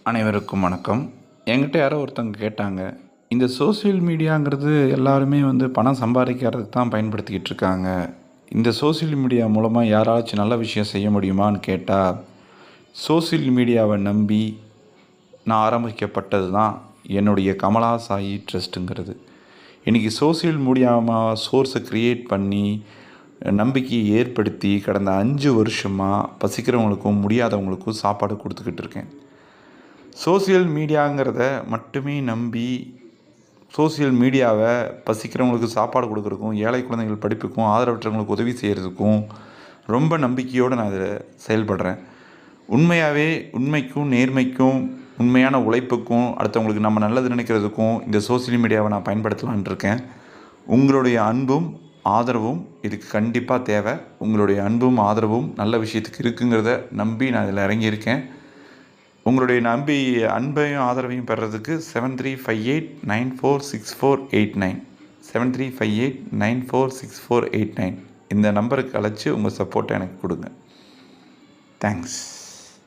அனைவருக்கும் வணக்கம். என்கிட்ட யாரோ ஒருத்தவங்க கேட்டாங்க, இந்த சோசியல் மீடியாங்கிறது எல்லாருமே பணம் சம்பாதிக்கிறதுக்கு தான் பயன்படுத்திக்கிட்டு இருக்காங்க. இந்த சோசியல் மீடியா மூலமாக யாராச்சும் நல்ல விஷயம் செய்ய முடியுமான்னு கேட்டால், சோசியல் மீடியாவை நம்பி நான் ஆரம்பிக்கப்பட்டது தான் என்னுடைய கமலா சாயி ட்ரஸ்ட்டுங்கிறது. இன்றைக்கி சோசியல் மீடியாவாக சோர்ஸை க்ரியேட் பண்ணி நம்பிக்கையை ஏற்படுத்தி கடந்த 5 வருஷமாக பசிக்கிறவங்களுக்கும் முடியாதவங்களுக்கும் சாப்பாடு கொடுத்துக்கிட்டு இருக்கேன். சோசியல் மீடியாங்கிறத மட்டுமே நம்பி சோசியல் மீடியாவை பசிக்கிறவங்களுக்கு சாப்பாடு கொடுக்குறதுக்கும், ஏழை குழந்தைகள் படிப்புக்கும், ஆதரவற்றவங்களுக்கு உதவி செய்கிறதுக்கும் ரொம்ப நம்பிக்கையோடு நான் இதில் செயல்படுறேன். உண்மையாகவே உண்மைக்கும் நேர்மைக்கும் உண்மையான உழைப்புக்கும் அடுத்தவங்களுக்கு நம்ம நல்லது நினைக்கிறதுக்கும் இந்த சோசியல் மீடியாவை நான் பயன்படுத்தலான் இருக்கேன். உங்களுடைய அன்பும் ஆதரவும் இதுக்கு கண்டிப்பாக தேவை. உங்களுடைய அன்பும் ஆதரவும் நல்ல விஷயத்துக்கு இருக்குங்கிறத நம்பி நான் இதில் இறங்கியிருக்கேன். உங்களுடைய அன்பையும் ஆதரவையும் பெறுறதுக்கு 7358946489 7358946489 இந்த நம்பருக்கு அழைச்சி உங்கள் சப்போர்ட்டை எனக்கு கொடுங்க. தேங்க்ஸ்.